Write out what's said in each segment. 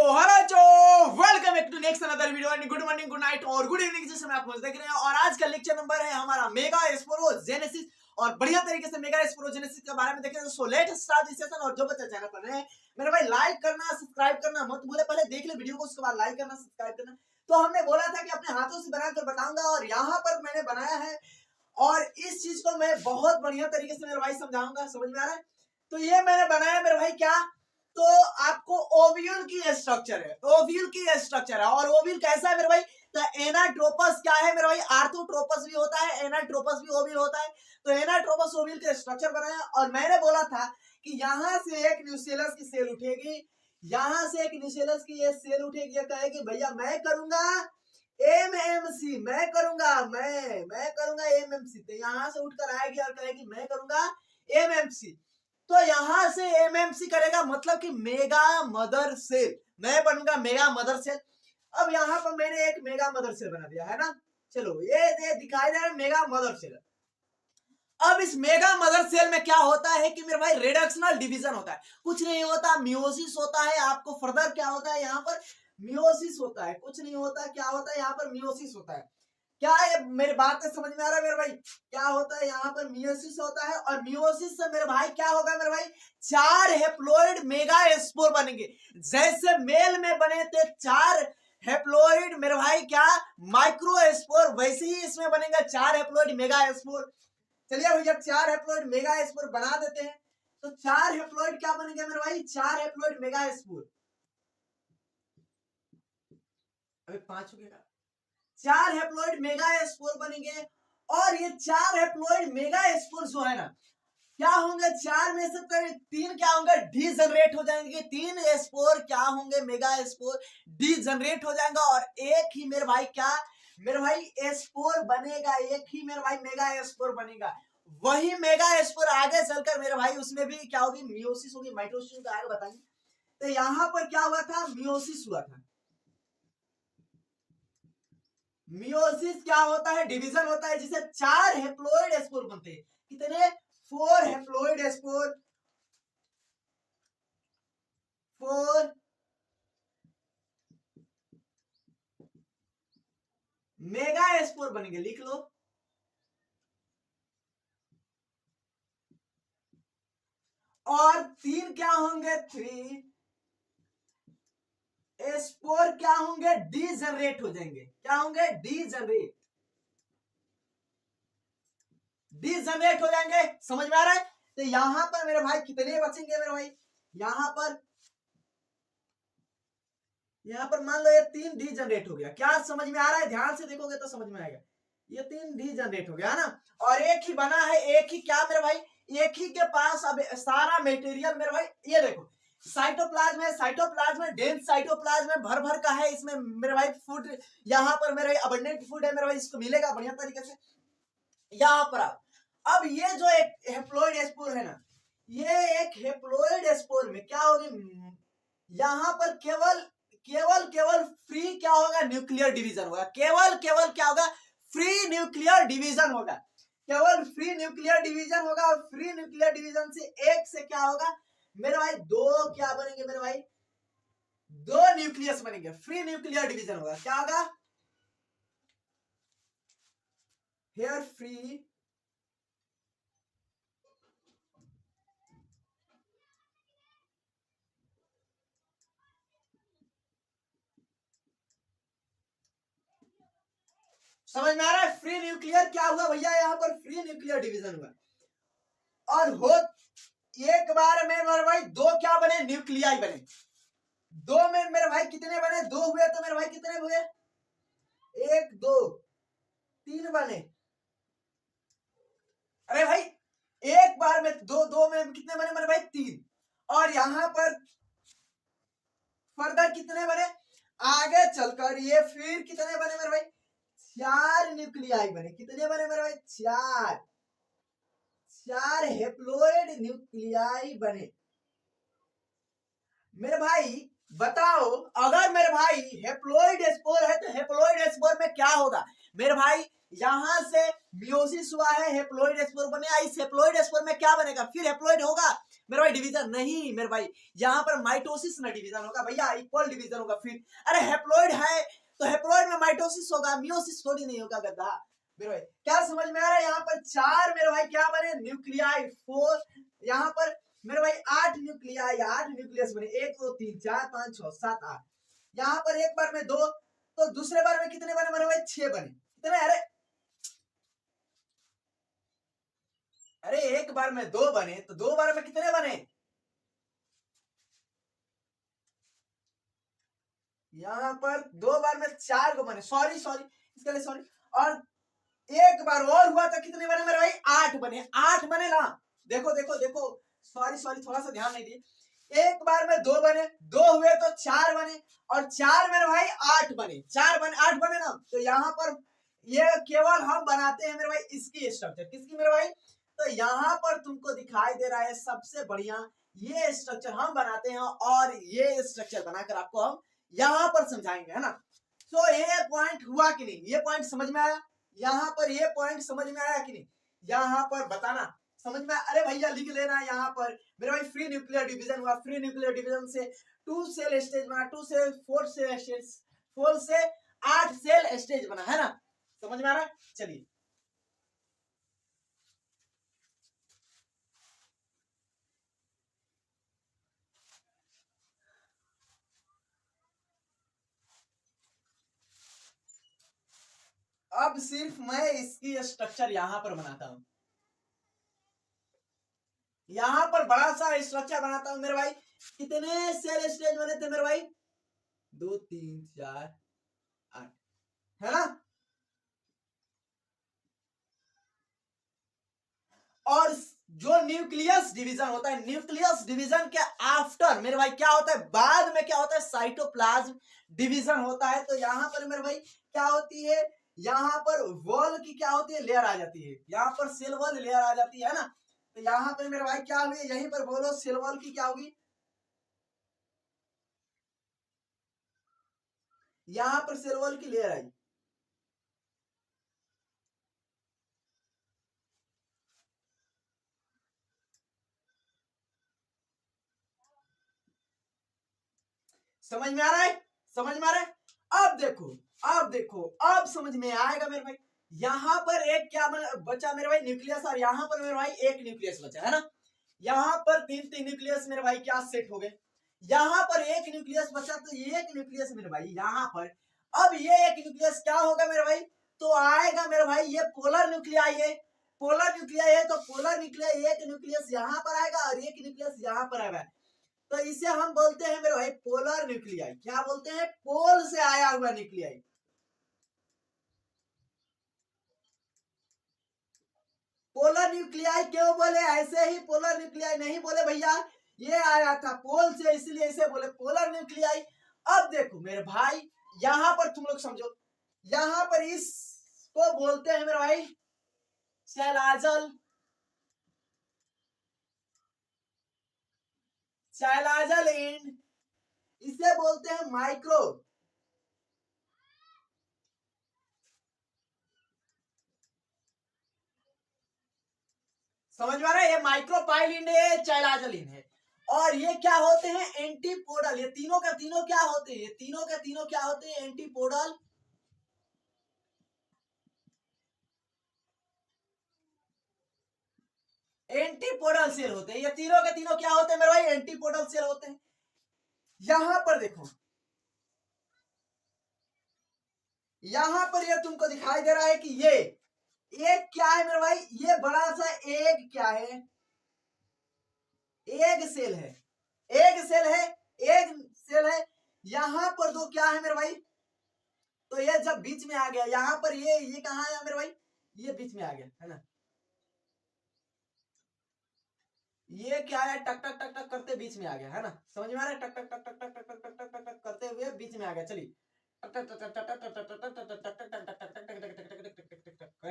Hello welcome back to next another video and good morning good night और good evening जिस समय आप मुझे देख रहे हैं। और आज का लेक्चर नंबर है हमारा मेगा स्पोरोजेनेसिस और बढ़िया तरीके से मेगा स्पोरोजेनेसिस के बारे में देखेंगे। So let's start this session. और जो बच्चे चैनल पर नए हैं मेरे भाई लाइक करना सब्सक्राइब करना मत भूले, पहले देख ले वीडियो को उसके बाद लाइक करना सब्सक्राइब करना। तो हमने बोला था कि अपने हाथों से बनाकर बताऊंगा और यहाँ पर मैंने बनाया है और इस चीज को मैं बहुत बढ़िया तरीके से मेरे भाई समझाऊंगा। समझ में आ रहा है? तो ये मैंने बनाया मेरे भाई क्या, तो आपको ओव्यूल की स्ट्रक्चर है, ओव्यूल की स्ट्रक्चर है। और ओव्यूल कैसा है मेरे भाई? तो एनाट्रोपस क्या है मेरे भाई? आर्थोट्रोपस भी होता है, एनाट्रोपस भी ओव्यूल होता है। तो एनाट्रोपस ओव्यूल का स्ट्रक्चर बनाया और मैंने बोला था कि यहां से एक न्यूसेलस की सेल उठेगी, यहां से एक न्यूसेलस की ये सेल उठेगी, ये कहेगी भैया मैं करूंगा एमएमसी, मैं करूंगा एमएमसी। तो यहां से उठकर आएगी और कहेगी मैं करूंगा एमएमसी। तो यहां से एमएमसी करेगा मतलब कि मेगा मदर सेल, मैं बनूंगा मेगा मदर सेल। अब यहां पर मैंने एक मेगा मदर सेल बना दिया है ना। चलो ये दिखाई दे रहा है मेगा मदर सेल। अब इस मेगा मदर सेल में क्या होता है कि मेरे भाई रिडक्शनल डिवीजन होता है, कुछ नहीं होता, मियोसिस होता है। आपको फर्दर क्या होता है यहाँ पर? मियोसिस होता है, कुछ नहीं होता। क्या होता है यहाँ पर? मियोसिस होता है। क्या ये मेरी बात है समझ में आ रहा है मेरे भाई? क्या होता है यहाँ पर? मियोसिस होता है। और मियोसिस से मेरे भाई क्या होगा मेरे भाई? 4 हेप्लोइड मेगा स्पोर बनेंगे। जैसे मेल में बने थे 4 हेप्लोइड मेरे भाई क्या माइक्रो स्पोर, वैसे ही इसमें बनेगा 4 हेप्लोइड मेगा स्पोर। चलिए भैया 4 हेप्लोइड मेगा स्पोर बना देते हैं। तो 4 हेप्लोइड क्या बनेंगे मेरे भाई? 4 हेप्लोइड मेगा स्पोर। अभी 5 हो गया। 4 हेप्लोइड मेगा स्पोर बनेंगे। और ये 4 हेप्लोइड मेगा स्पोर जो है ना, क्या होंगे? 4 में से 3 क्या होंगे? डी जनरेट हो जाएंगे। 3 स्पोर क्या होंगे? मेगा स्पोर डी जनरेट हो जाएगा। और एक ही मेरे भाई क्या मेरे भाई स्पोर बनेगा, एक ही मेरे भाई मेगा स्पोर बनेगा। वही मेगा स्पोर आगे चलकर मेरे भाई उसमें भी क्या होगी? मियोसिस होगी, माइटोसिस का आगे बताएंगे। तो यहां पर क्या हुआ था? मियोसिस हुआ था। मियोसिस क्या होता है? डिवीजन होता है जिसे 4 हेप्लोइड स्पोर बनते हैं। कितने? 4 हेप्लोइड स्पोर, 4 मेगा स्पोर बनेंगे। लिख लो। और 3 क्या होंगे? 3 स्पोर क्या होंगे? डी जनरेट हो जाएंगे। क्या होंगे? डी जनरेट हो जाएंगे। समझ में आ रहा है? तो यहां पर मेरे भाई कितने बचेंगे मेरे भाई? यहां पर मान लो ये 3 डी जनरेट हो गया। क्या समझ में आ रहा है? ध्यान से देखोगे तो समझ में आएगा। ये 3 डी जनरेट हो गया ना। और एक ही बना है, एक ही क्या मेरे भाई? एक ही के पास अब सारा मटेरियल मेरे भाई। ये देखो साइटोप्लाज्म है, साइटोप्लाज्म में डेंस साइटोप्लाज्म में भर भर का है। इसमें मेरे भाई फूड, यहाँ पर मेरे अबंडेंट फूड है मेरे भाई, इसको मिलेगा बढ़िया तरीके से। यहाँ पर अब ये जो एक हेप्लोइड स्पोर है ना, ये एक हेप्लोइड स्पोर में क्या होगी? यहाँ पर केवल केवल केवल फ्री क्या होगा? न्यूक्लियर डिवीजन होगा। केवल केवल क्या होगा? फ्री न्यूक्लियर डिवीजन होगा। केवल फ्री न्यूक्लियर डिवीजन होगा। और फ्री न्यूक्लियर डिवीजन से एक से क्या होगा मेरे भाई? 2 क्या बनेंगे मेरे भाई? 2 न्यूक्लियस बनेंगे। फ्री न्यूक्लियर डिवीजन होगा। क्या होगा? हेयर फ्री समझ में आ रहा है? फ्री न्यूक्लियर क्या हुआ भैया? यहाँ पर फ्री न्यूक्लियर डिवीजन हुआ। और हो एक बार में मेरे भाई 2 क्या बने? न्यूक्लियाई बने। 2 में मेरे भाई कितने बने? 2 हुए। तो मेरे भाई कितने हुए? 1 2 3 बने। अरे भाई एक बार में 2 में कितने बने मेरे भाई? 3। और यहां पर फर्दर कितने बने? आगे चलकर ये फिर कितने बने मेरे भाई? 4 न्यूक्लियाई बने। कितने बने मेरे भाई? 4 हेप्लोइड न्यूक्लियाई बने। मेरे भाई बताओ, अगर मेरे भाई हेप्लोइड स्पोर है तो हेप्लोइड स्पोर में क्या होगा मेरे भाई? यहां से मियोसिस हुआ है, हेप्लोइड स्पोर बनेगा। इस हेप्लोइड स्पोर में क्या बनेगा? फिर हेप्लोइड होगा। मेरे भाई डिवीजन नहीं मेरे भाई, यहाँ पर माइटोसिस में डिवीजन होगा भैया, इक्वल डिवीजन होगा। फिर अरे हेप्लॉइड है तो हेप्लॉइड में माइटोसिस होगा, मियोसिस थोड़ी नहीं होगा गद्दा मेरे भाई। क्या समझ में आ रहा है? यहाँ पर 4 मेरे भाई क्या बने, न्यूक्लियाई 4, यहाँ पर मेरे भाई 8 न्यूक्लियाई, 8 न्यूक्लियस बने, 1 2 3 4 5 6 7 8। यहाँ पर एक बार में 2, तो दूसरे बार में कितने बने मेरे भाई? 6 बने। कितने? अरे एक बार में 2 बने तो 2 बार में कितने बने? यहाँ पर 2 बार में 4 को बने, सॉरी इसके लिए सॉरी। और एक बार और हुआ तो कितने बने मेरे भाई? 8 बने, 8 बने ना। देखो देखो देखो, सॉरी थोड़ा सा ध्यान नहीं दिए। एक बार में 2 बने, 2 हुए तो 4 बने, और 4 मेरे भाई 8 बने, 4 बने 8 बने ना। तो यहाँ पर ये केवल हम बनाते हैं मेरे भाई इसकी स्ट्रक्चर, किसकी मेरे भाई? तो यहाँ पर तुमको दिखाई दे रहा है सबसे बढ़िया ये स्ट्रक्चर हम बनाते हैं, और ये स्ट्रक्चर बनाकर आपको हम यहाँ पर समझाएंगे, है ना। तो ये पॉइंट हुआ कि नहीं? ये पॉइंट समझ में आया? यहाँ पर ये पॉइंट समझ में आया कि नहीं? यहाँ पर बताना समझ में। अरे भैया लिख लेना यहाँ पर मेरे भाई, फ्री न्यूक्लियर डिवीजन हुआ, फ्री न्यूक्लियर डिवीजन से 2 सेल स्टेज बना, 2 से 4 सेल स्टेज, 4 से 8 सेल स्टेज बना, है ना। समझ में आ रहा है? चलिए अब सिर्फ मैं इसकी स्ट्रक्चर यहां पर बनाता हूं, यहां पर बड़ा सा स्ट्रक्चर बनाता हूं मेरे भाई। कितने सेल स्टेज बने थे मेरे भाई? 2 3 4 8, है ना। और जो न्यूक्लियस डिवीजन होता है, न्यूक्लियस डिवीजन के आफ्टर मेरे भाई क्या होता है? बाद में क्या होता है? साइटोप्लाज्म डिवीजन होता है। तो यहाँ पर मेरे भाई क्या होती है? यहाँ पर वॉल की क्या होती है? लेयर आ जाती है, यहाँ पर सेल वॉल लेयर आ जाती है ना। तो यहाँ पर मेरे भाई क्या हुई? यहीं पर बोलो सेल वॉल की क्या होगी? यहाँ पर सेल वॉल की लेयर आई। समझ में आ रहा है? समझ में आ रहा है? अब देखो, अब देखो, अब समझ में आएगा मेरे भाई। यहाँ पर एक क्या बचा मेरे भाई? न्यूक्लियस। और यहाँ पर मेरे भाई एक न्यूक्लियस बचा, है ना। यहाँ पर 3 न्यूक्लियस मेरे भाई क्या सेट हो गए। यहाँ पर एक न्यूक्लियस बचा, तो ये एक न्यूक्लियस मेरे भाई यहाँ पर। अब ये एक न्यूक्लियस क्या होगा मेरे भाई? तो आएगा मेरे भाई ये पोलर न्यूक्लियाई है, पोलर न्यूक्लियाई है। तो पोलर न्यूक्लियाई एक न्यूक्लियस यहाँ पर आएगा और एक न्यूक्लियस यहाँ पर आएगा। तो इसे हम बोलते हैं मेरे भाई पोलर न्यूक्लियाई। क्या बोलते हैं? पोल से आया हुआ न्यूक्लियाई। पोलर न्यूक्लियाई क्यों बोले? ऐसे ही पोलर न्यूक्लियाई नहीं बोले भैया, ये आया था पोल से, इसलिए इसे बोले पोलर न्यूक्लियाई। अब देखो मेरे भाई, यहां पर तुम लोग समझो, यहां पर इसको बोलते हैं मेरे भाई शैलाजल, शैलाजल एंड इसे बोलते हैं माइक्रो। समझ में आ रहा है? ये माइक्रोपाइलिन है, चाइलाजलिन है। और ये क्या होते हैं? एंटीपोडल। ये तीनों के तीनों क्या होते हैं? ये तीनों के तीनों क्या होते हैं? एंटीपोडल। एंटीपोडल सेल होते हैं। ये तीनों के तीनों क्या होते हैं मेरे भाई? एंटीपोडल सेल होते हैं। यहां पर देखो, यहां पर ये तुमको दिखाई दे रहा है कि ये एक क्या है मेरे भाई? ये बड़ा सा एग क्या है? एग सेल है, एग सेल है, एग सेल है। यहां पर दो क्या है मेरे भाई? तो ये जब बीच में आ गया, यहां पर ये कहां आया मेरे भाई? ये बीच में आ गया, है ना। ये क्या है? टक टक टक टक करते बीच में आ गया, है ना। समझ में आ रहा है? टक टक टक टक टक टक टक टक टक टक करते हुए बीच में आ गया। चलिए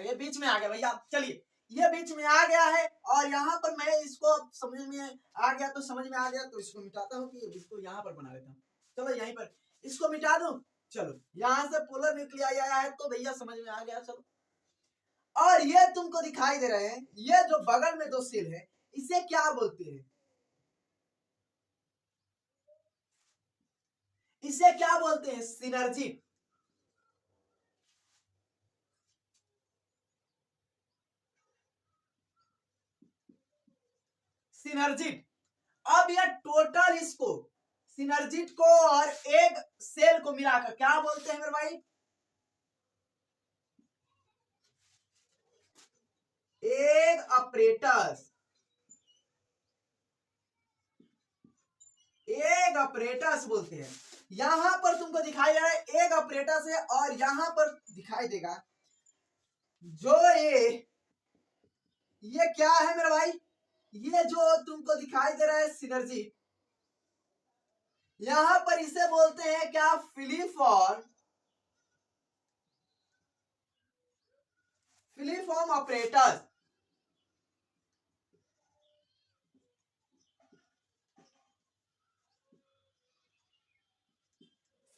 ये बीच में आ गया भैया। चलिए ये बीच में आ गया है, और यहाँ पर मैं इसको समझ में आ गया, तो समझ में आ गया तो इसको मिटाता हूँ, कि इसको यहाँ पर बना लेता हूँ। चलो यहीं पर इसको मिटा दूं। चलो यहाँ से पोलर न्यूक्लियाई आया है, तो भैया समझ में आ गया। चलो, और ये तुमको दिखाई दे रहे हैं, ये जो बगल में दो सेल है, इसे क्या बोलते हैं? इसे क्या बोलते हैं? सिनर्जी। सिनर्जिट। अब यह टोटल इसको सिनर्जिट को और एक सेल को मिलाकर क्या बोलते हैं मेरे भाई? Egg apparatus. एग अपरेटस बोलते हैं। यहां पर तुमको दिखाई दे रहा है एग अपरेटस है, और यहां पर दिखाई देगा जो ये क्या है मेरे भाई? ये जो तुमको दिखाई दे रहा है सिनर्जी, यहां पर इसे बोलते हैं क्या? Filiform. Filiform operators.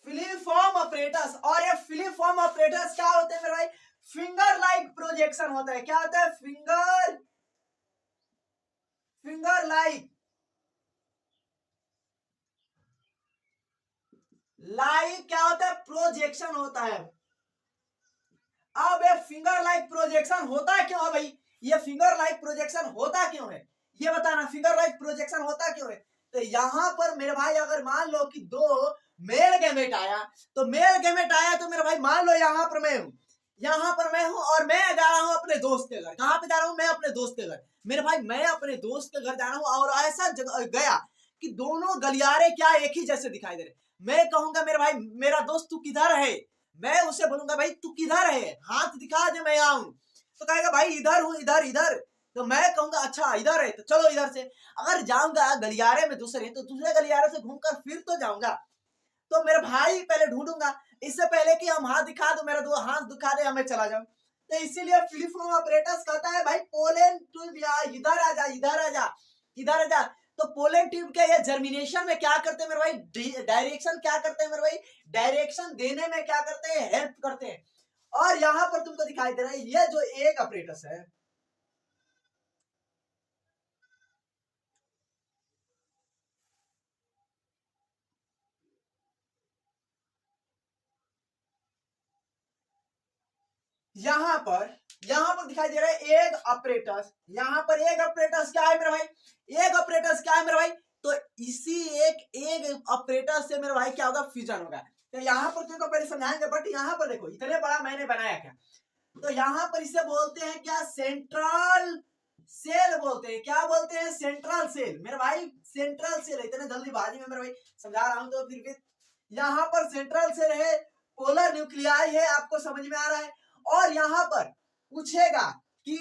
Filiform operators. और ये फिलीफॉर्म ऑपरेटर्स क्या होते हैं मेरे भाई? फिंगर लाइक प्रोजेक्शन होता है। क्या होता है? फिंगर लाइक क्या होता है? प्रोजेक्शन होता है। अब ये फिंगर लाइक प्रोजेक्शन होता क्यों है भाई? ये फिंगर लाइक प्रोजेक्शन होता क्यों है? ये बताना, फिंगर लाइक प्रोजेक्शन होता क्यों है? तो यहां पर मेरे भाई अगर मान लो कि दो मेल गैमेट आया, तो मेल गैमेट आया तो मेरे भाई मान लो यहां पर मैं हूं, यहां पर मैं हूं और मैं जा रहा हूं अपने दोस्त के घर। कहां पे जा रहा हूं? मैं अपने दोस्त के घर। मेरे भाई मैं अपने दोस्त के घर जा रहा हूं और ऐसा गया कि दोनों गलियारे क्या एक ही जैसे दिखाई दे रहे। मैं कहूंगा मेरे भाई मेरा दोस्त तू किधर है? मैं उसे बोलूंगा भाई तू किधर है, हाथ दिखा दे मैं आऊं। तो कहेगा भाई इधर हूं, इधर इधर। तो मैं कहूंगा अच्छा इधर है तो चलो इधर से। अगर जाऊंगा गलियारे में दूसरे, तो दूसरे गलियारे से घूमकर फिर तो जाऊंगा। तो मेरे भाई पहले ढूंढूंगा, इससे पहले कि हम हाथ दिखा दो, मेरा दो हाथ दिखा दे हमें चला जाऊं। तो इसीलिए फिलिफॉर्म ऑपरेटर्स कहता है भाई पोलैंड ट्यूब यार इधर आ जा, इधर आ जा, इधर आ जा। तो पोलैंड ट्यूब के ये जर्मिनेशन में क्या करते हैं मेरे भाई? डायरेक्शन क्या करते हैं मेरे भाई? डायरेक्शन देने में क्या करते हैं? हेल्प करते हैं। और यहां पर तुमको दिखाई दे रहा है ये जो एक ऑपरेटर्स है, यहां पर दिखाई दे रहा है एग ऑपरेटर्स। यहां पर एग ऑपरेटर्स क्या है मेरे भाई? एग ऑपरेटर्स क्या है मेरे भाई? तो इसी एक एग ऑपरेटर से मेरे भाई क्या होगा? फ्यूजन होगा। तो यहां पर तुमको पहले समझाएंगे, बट यहां पर देखो इतने बड़ा मैंने बनाया क्या। तो यहां पर इसे बोलते हैं क्या? सेंट्रल सेल बोलते हैं। क्या बोलते हैं? Central cell. मेरे भाई सेंट्रल सेल इतने जल्दीबाजी में मेरे भाई समझा रहा हूं तो फिर भी यहां पर सेंट्रल सेल है, पोलर न्यूक्लियाई है, आपको समझ में आ रहा है। और यहां पर पूछेगा कि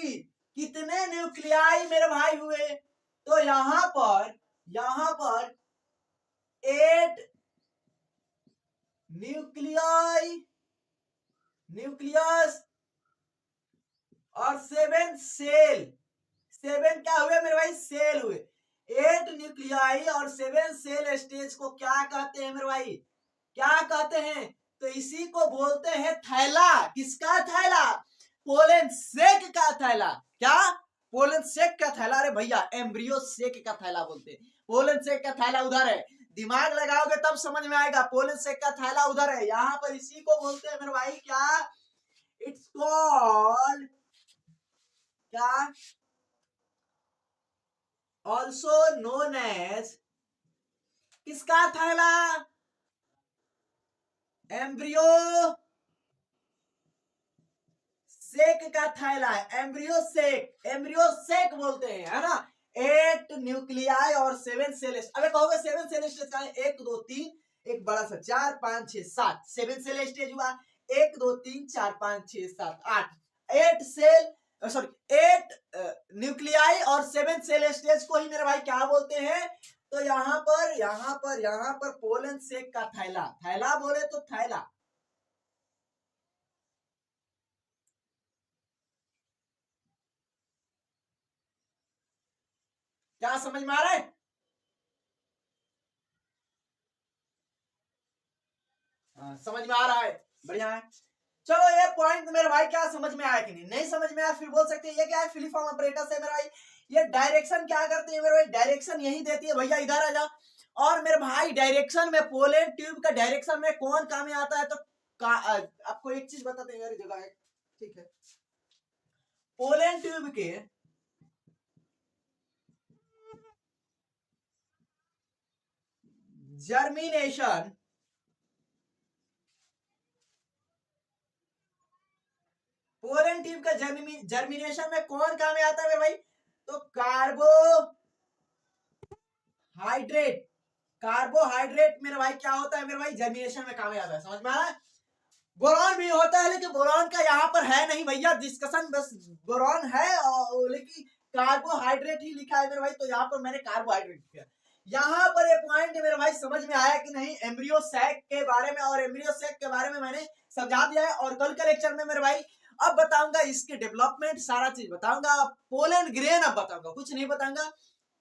कितने न्यूक्लियाई मेरे भाई हुए, तो यहां पर 8 न्यूक्लियाई, न्यूक्लियस और 7 सेल। 7 क्या हुए मेरे भाई? सेल हुए। 8 न्यूक्लियाई और 7 सेल स्टेज को क्या कहते हैं मेरे भाई? क्या कहते हैं? तो इसी को बोलते हैं थैला। किसका थैला? पोलन सेक का थैला। क्या? पोलन सेक का थैला। अरे भैया एम्ब्रियो सेक का थैला बोलते हैं। पोलन सेक का थैला उधर है, दिमाग लगाओगे तब समझ में आएगा। पोलन सेक का थैला उधर है, यहां पर इसी को बोलते हैं मेरे भाई क्या? इट्स कॉल्ड क्या? ऑल्सो नोन एज किसका थैला? एम्ब्रियो सेक का थैला है। एम्ब्रियो सेक, एम्ब्रियो सेक बोलते हैं, है ना। 8 न्यूक्लियाई और 7 सेल। अबे कहोगे 7 सेल स्टेज का है? 1 2 3, एक बड़ा सा 4 5 6 7, 7 सेल स्टेज हुआ। 1 2 3 4 5 6 7 8, 8 सेल, सॉरी 8 न्यूक्लियाई और 7 सेल स्टेज को ही मेरे भाई क्या बोलते हैं? तो यहां पर पोलन सेक का थैला, थैला बोले तो थैला। क्या समझ में आ रहा है? समझ में आ रहा है, बढ़िया है। चलो ये पॉइंट मेरे भाई क्या समझ में आया कि नहीं? नहीं समझ में आया फिर बोल सकते हैं ये क्या है? फिलिफॉर्म ऑपरेटर्स है मेरे भाई। ये डायरेक्शन क्या करते हैं मेरे भाई? डायरेक्शन यही देती है भैया इधर आ जा। और मेरे भाई डायरेक्शन में पोलन ट्यूब का डायरेक्शन में कौन काम में आता है, तो आपको एक चीज बताते हैं यार, जगह है ठीक है। पोलन ट्यूब के जर्मिनेशन पोलन ट्यूब का जर्मिनेशन में कौन काम में आता है मेरे भाई, तो कार्बोहाइड्रेट मेरे भाई क्या होता है मेरे भाई, जर्मिनेशन में काम में आता है। समझ में आ रहा है। बोरॉन भी होता है, लेकिन बोरॉन का यहाँ पर है नहीं भैया डिस्कशन, बस बोरॉन है लेकिन कार्बोहाइड्रेट ही लिखा है मेरे भाई, तो यहाँ पर मैंने कार्बोहाइड्रेट लिखा। यहाँ पर ये पॉइंट मेरे भाई समझ में आया कि नहीं, एम्ब्रियो सैक के बारे में, और एम्ब्रियो सैक के बारे में मैंने समझा दिया है। और कल के लेक्चर में मेरे भाई अब बताऊंगा इसके डेवलपमेंट, सारा चीज बताऊंगा। पोलन ग्रेन अब बताऊंगा, कुछ नहीं बताऊंगा।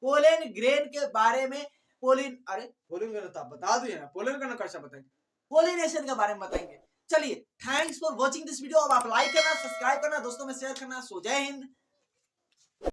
पोलन ग्रेन के बारे में, पोलन ग्रेन तो आप बता दो ना, पोलन ग्रेन कैसा बताएंगे, पोलिनेशन के बारे में बताएंगे। चलिए, thanks for watching this video. अब आप लाइक करना, सब्सक्राइब करना, दोस्तों में शेयर करना। सो जय हिंद।